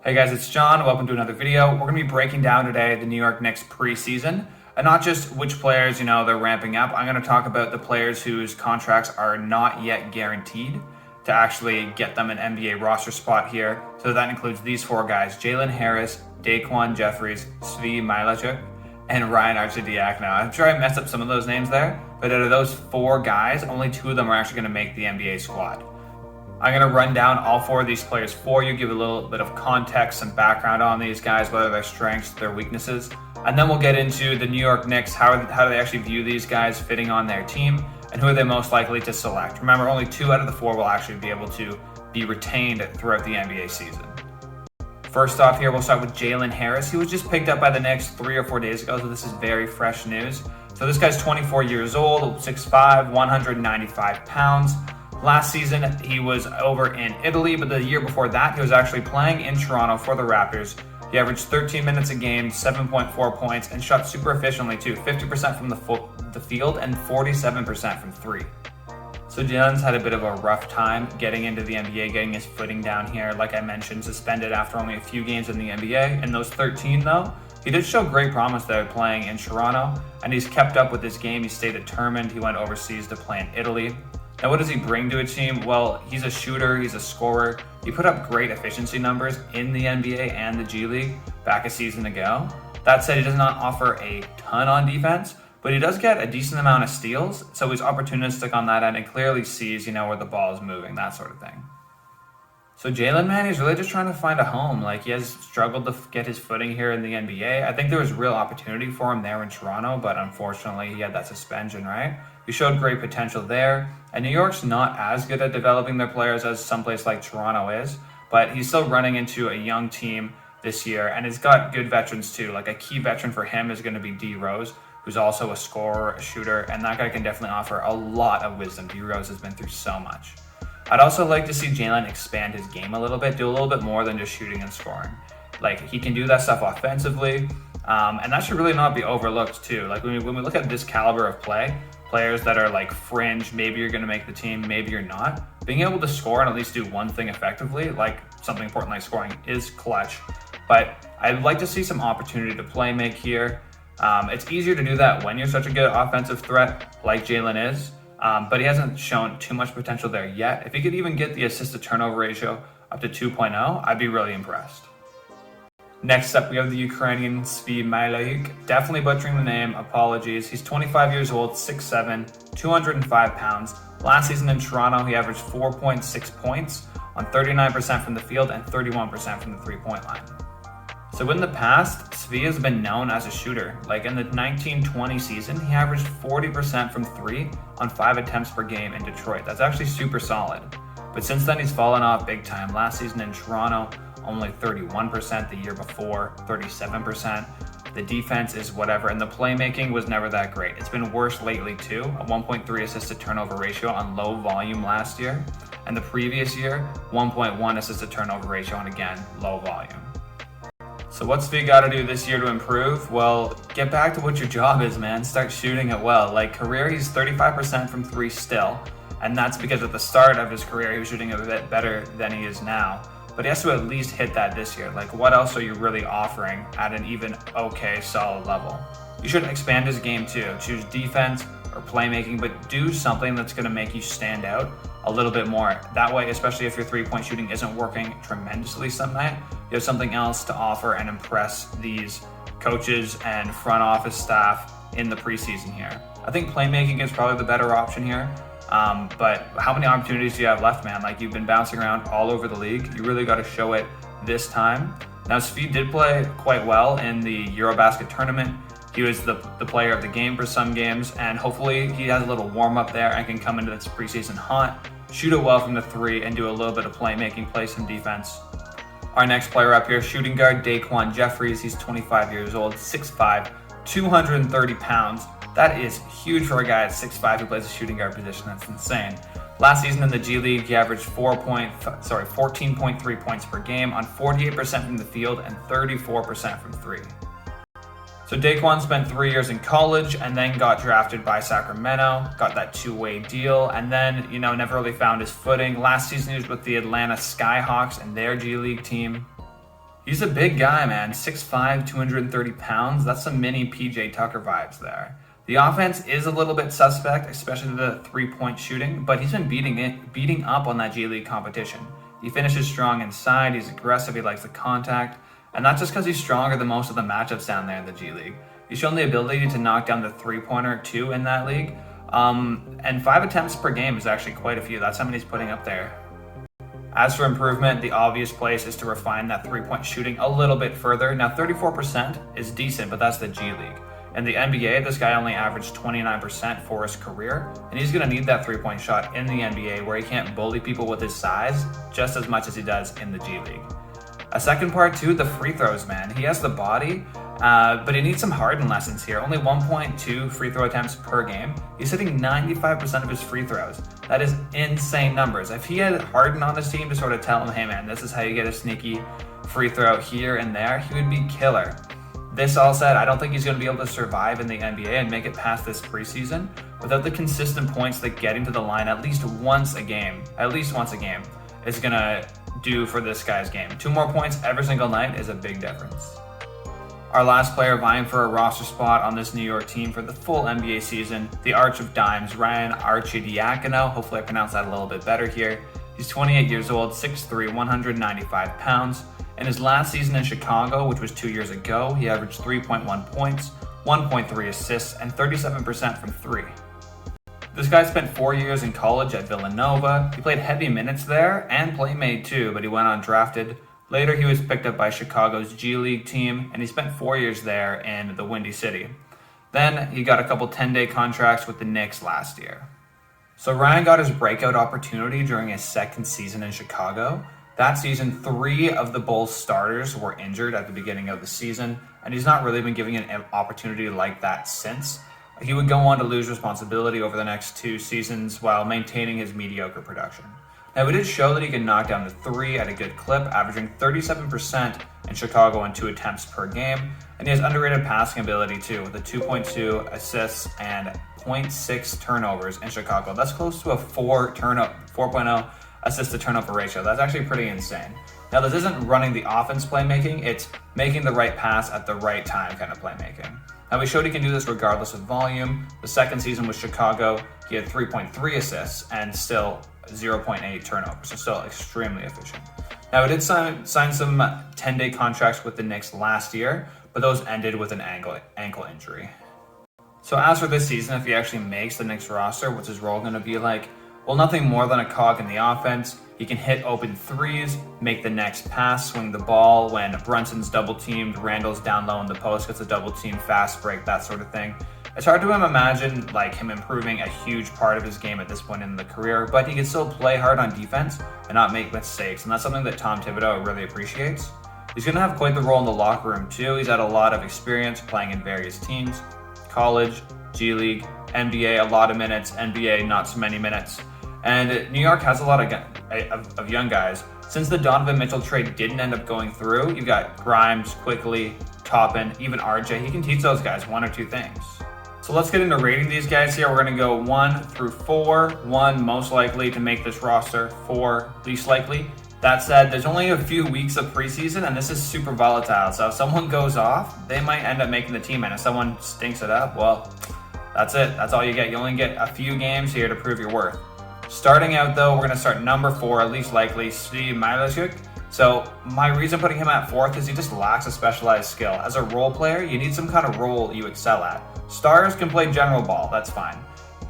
Hey guys, it's John. Welcome to another video. We're going to be breaking down today the New York Knicks preseason, and not just which players, they're ramping up. I'm going to talk about the players whose contracts are not yet guaranteed to actually get them an NBA roster spot here. So that includes these four guys: Jalen Harris, DaQuan Jeffries, Svi Mykhailiuk, and Ryan Arcidiacono. I'm sure I messed up some of those names there, but out of those four guys, only two of them are actually going to make the NBA squad. I'm going to run down all four of these players for you, give a little bit of context and background on these guys, whether their strengths, their weaknesses, and then we'll get into the New York Knicks, how do they actually view these guys fitting on their team, and who are they most likely to select. Remember, only 2 out of the 4 will actually be able to be retained throughout the NBA season. First off here, we'll start with Jalen Harris. He was just picked up by the Knicks 3 or 4 days ago, so this is very fresh news. So this guy's 24 years old, 6'5", 195 pounds. Last season, he was over in Italy, but the year before that, he was actually playing in Toronto for the Raptors. He averaged 13 minutes a game, 7.4 points, and shot super efficiently too, 50% from the field and 47% from 3. So Jalen's had a bit of a rough time getting into the NBA, getting his footing down here. Like I mentioned, suspended after only a few games in the NBA. In those 13 though, he did show great promise there playing in Toronto, and he's kept up with his game. He stayed determined. He went overseas to play in Italy. Now, what does he bring to a team? Well, he's a shooter, he's a scorer. He put up great efficiency numbers in the NBA and the G League back a season ago. That said, he does not offer a ton on defense, but he does get a decent amount of steals, so he's opportunistic on that end and clearly sees, where the ball is moving, that sort of thing. So Jalen, man, he's really just trying to find a home. Like, he has struggled to get his footing here in the NBA. I think there was real opportunity for him there in Toronto, but unfortunately he had that suspension, right? He showed great potential there, and New York's not as good at developing their players as someplace like Toronto is, but he's still running into a young team this year, and he's got good veterans too. Like, a key veteran for him is going to be D Rose, who's also a scorer, a shooter, and that guy can definitely offer a lot of wisdom. D Rose has been through so much. I'd also like to see Jalen expand his game a little bit, do a little bit more than just shooting and scoring. Like, he can do that stuff offensively, and that should really not be overlooked too. Like, when we look at this caliber of play, players that are like fringe, maybe you're going to make the team, maybe you're not, being able to score and at least do one thing effectively, like something important like scoring, is clutch. But I'd like to see some opportunity to play make here. It's easier to do that when you're such a good offensive threat like Jalen is, but he hasn't shown too much potential there yet. If he could even get the assist to turnover ratio up to 2.0, I'd be really impressed. Next up, we have the Ukrainian Svi Mykhailiuk. Definitely butchering the name, apologies. He's 25 years old, 6'7", 205 pounds. Last season in Toronto, he averaged 4.6 points on 39% from the field and 31% from the three-point line. So in the past, Svi has been known as a shooter. Like, in the 1920 season, he averaged 40% from 3 on 5 attempts per game in Detroit. That's actually super solid. But since then, he's fallen off big time. Last season in Toronto, only 31%, the year before 37%. The defense is whatever, and the playmaking was never that great. It's been worse lately too, a 1.3 assist to turnover ratio on low volume last year, and the previous year, 1.1 assist to turnover ratio, and again, low volume. So what's Svi got to do this year to improve? Well, get back to what your job is, man. Start shooting it well. Like, career, he's 35% from 3 still, and that's because at the start of his career, he was shooting a bit better than he is now. But he has to at least hit that this year. Like, what else are you really offering at an even okay, solid level? You should expand his game too. Choose defense or playmaking, but do something that's going to make you stand out a little bit more. That way, especially if your three-point shooting isn't working tremendously some night, you have something else to offer and impress these coaches and front office staff in the preseason here. I think playmaking is probably the better option here. But how many opportunities do you have left, man? Like, you've been bouncing around all over the league. You really got to show it this time. Now, Svi did play quite well in the Eurobasket tournament. He was the player of the game for some games, and hopefully he has a little warm up there and can come into this preseason hot, shoot it well from the 3, and do a little bit of playmaking, play some defense. Our next player up here, shooting guard DaQuan Jeffries. He's 25 years old, 6'5", 230 pounds. That is huge for a guy at 6'5" who plays a shooting guard position. That's insane. Last season in the G League, he averaged 14.3 points per game on 48% from the field and 34% from 3. So DaQuan spent 3 years in college and then got drafted by Sacramento, got that 2-way deal, and then, never really found his footing. Last season, he was with the Atlanta Skyhawks and their G League team. He's a big guy, man. 6'5", 230 pounds. That's some mini PJ Tucker vibes there. The offense is a little bit suspect, especially the three-point shooting, but he's been beating up on that G League competition. He finishes strong inside, he's aggressive, he likes the contact, and not just because he's stronger than most of the matchups down there in the G League. He's shown the ability to knock down the three-pointer too in that league, and 5 attempts per game is actually quite a few. That's how many he's putting up there. As for improvement, the obvious place is to refine that three-point shooting a little bit further. Now 34% is decent, but that's the G League. In the NBA, this guy only averaged 29% for his career, and he's going to need that three-point shot in the NBA where he can't bully people with his size just as much as he does in the G League. A second part too, the free throws, man. He has the body, but he needs some Harden lessons here. Only 1.2 free throw attempts per game. He's hitting 95% of his free throws. That is insane numbers. If he had Harden on his team to sort of tell him, hey man, this is how you get a sneaky free throw here and there, he would be killer. This all said, I don't think he's going to be able to survive in the NBA and make it past this preseason without the consistent points that getting to the line at least once a game is going to do for this guy's game. 2 more points every single night is a big difference. Our last player vying for a roster spot on this New York team for the full NBA season, the Arch of Dimes, Ryan Arcidiacono. Hopefully I pronounced that a little bit better here. He's 28 years old, 6'3", 195 pounds. In his last season in Chicago, which was 2 years ago, he averaged 3.1 points, 1.3 assists, and 37% from 3. This guy spent 4 years in college at Villanova. He played heavy minutes there and playmade too, but he went undrafted. Later, he was picked up by Chicago's G League team, and he spent 4 years there in the Windy City. Then he got a couple 10-day contracts with the Knicks last year. So Ryan got his breakout opportunity during his second season in Chicago. That season, 3 of the Bulls starters were injured at the beginning of the season, and he's not really been giving an opportunity like that since. He would go on to lose responsibility over the next 2 seasons while maintaining his mediocre production. Now, it did show that he can knock down the 3 at a good clip, averaging 37% in Chicago on 2 attempts per game, and he has underrated passing ability too, with a 2.2 assists and 0.6 turnovers in Chicago. That's close to a 4.0 assist to turnover ratio. That's actually pretty insane. Now, this isn't running the offense playmaking, it's making the right pass at the right time kind of playmaking. Now, we showed he can do this regardless of volume. The second season with Chicago, he had 3.3 assists and still 0.8 turnovers, so still extremely efficient. Now, he did sign some 10-day contracts with the Knicks last year, but those ended with an ankle injury. So as for this season, if he actually makes the Knicks roster, what's his role going to be like? Well, nothing more than a cog in the offense. He can hit open threes, make the next pass, swing the ball when Brunson's double-teamed, Randall's down low in the post, gets a double-team, fast break, that sort of thing. It's hard to imagine him improving a huge part of his game at this point in the career, but he can still play hard on defense and not make mistakes, and that's something that Tom Thibodeau really appreciates. He's going to have quite the role in the locker room too. He's had a lot of experience playing in various teams, college, G League, NBA, a lot of minutes, NBA, not so many minutes. And New York has a lot of young guys. Since the Donovan Mitchell trade didn't end up going through, you've got Grimes, Quickly, Toppin, even RJ. He can teach those guys 1 or 2 things. So let's get into rating these guys here. We're going to go 1 through 4. 1 most likely to make this roster, 4 least likely. That said, there's only a few weeks of preseason, and this is super volatile. So if someone goes off, they might end up making the team. And if someone stinks it up, well, that's it. That's all you get. You only get a few games here to prove your worth. Starting out though, we're going to start number 4, least likely, Svi Mykhailiuk. So my reason putting him at 4th is he just lacks a specialized skill. As a role player, you need some kind of role you excel at. Stars can play general ball, that's fine.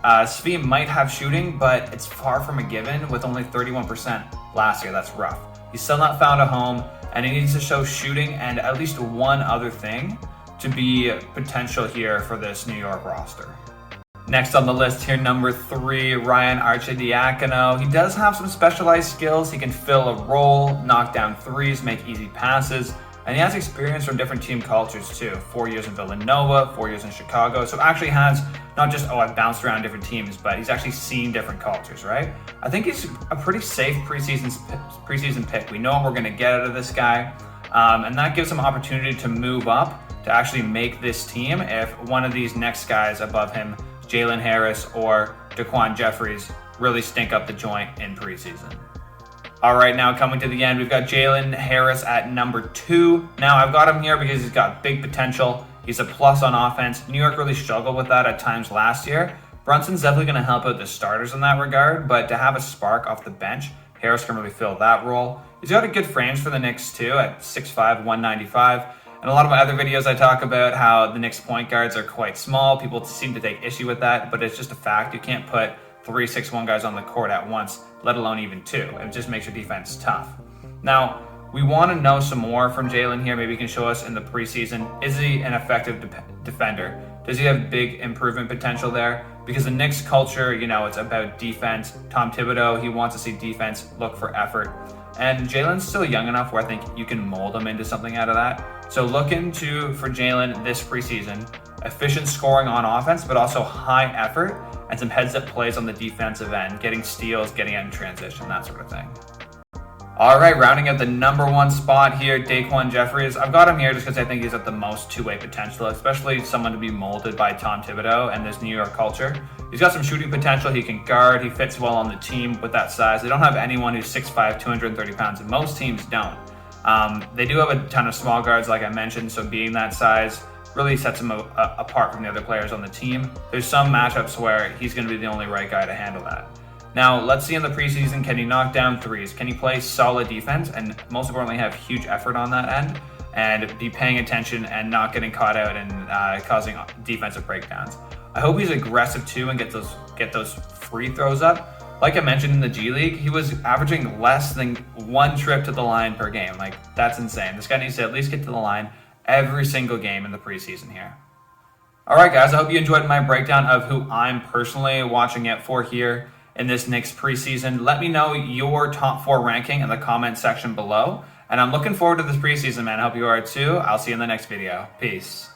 Svi might have shooting, but it's far from a given with only 31% last year. That's rough. He's still not found a home, and he needs to show shooting and at least one other thing to be potential here for this New York roster. Next on the list here, number 3, Ryan Arcidiacono. He does have some specialized skills. He can fill a role, knock down threes, make easy passes, and he has experience from different team cultures too. 4 years in Villanova, 4 years in Chicago. So actually has not just, I've bounced around different teams, but he's actually seen different cultures, right? I think he's a pretty safe preseason pick. We know what we're going to get out of this guy, and that gives him opportunity to move up to actually make this team if one of these next guys above him, Jalen Harris or DaQuan Jeffries, really stink up the joint in preseason. All right, now coming to the end, we've got Jalen Harris at number 2. Now, I've got him here because he's got big potential. He's a plus on offense. New York really struggled with that at times last year. Brunson's definitely going to help out the starters in that regard, but to have a spark off the bench, Harris can really fill that role. He's got a good frames for the Knicks too at 6'5", 195. In a lot of my other videos, I talk about how the Knicks point guards are quite small. People seem to take issue with that, but it's just a fact. You can't put 3 6'1" guys on the court at once, let alone even 2. It just makes your defense tough. Now, we want to know some more from Jalen here. Maybe he can show us in the preseason. Is he an effective defender? Does he have big improvement potential there? Because the Knicks culture, it's about defense. Tom Thibodeau, he wants to see defense look for effort. And Jalen's still young enough where I think you can mold him into something out of that. So look for Jalen this preseason. Efficient scoring on offense, but also high effort and some heads-up plays on the defensive end, getting steals, getting out in transition, that sort of thing. All right, rounding out the number 1 spot here, DaQuan Jeffries. I've got him here just because I think he's at the most two-way potential, especially someone to be molded by Tom Thibodeau and this New York culture. He's got some shooting potential. He can guard. He fits well on the team with that size. They don't have anyone who's 6'5", 230 pounds, and most teams don't. They do have a ton of small guards, like I mentioned, so being that size really sets him apart from the other players on the team. There's some matchups where he's going to be the only right guy to handle that. Now, let's see in the preseason, can he knock down threes? Can he play solid defense? And most importantly, have huge effort on that end and be paying attention and not getting caught out and causing defensive breakdowns. I hope he's aggressive too and get those free throws up. Like I mentioned in the G League, he was averaging less than 1 trip to the line per game. Like, that's insane. This guy needs to at least get to the line every single game in the preseason here. All right, guys, I hope you enjoyed my breakdown of who I'm personally watching out for here in this Knicks preseason. Let me know your top 4 ranking in the comment section below. And I'm looking forward to this preseason, man. I hope you are too. I'll see you in the next video. Peace.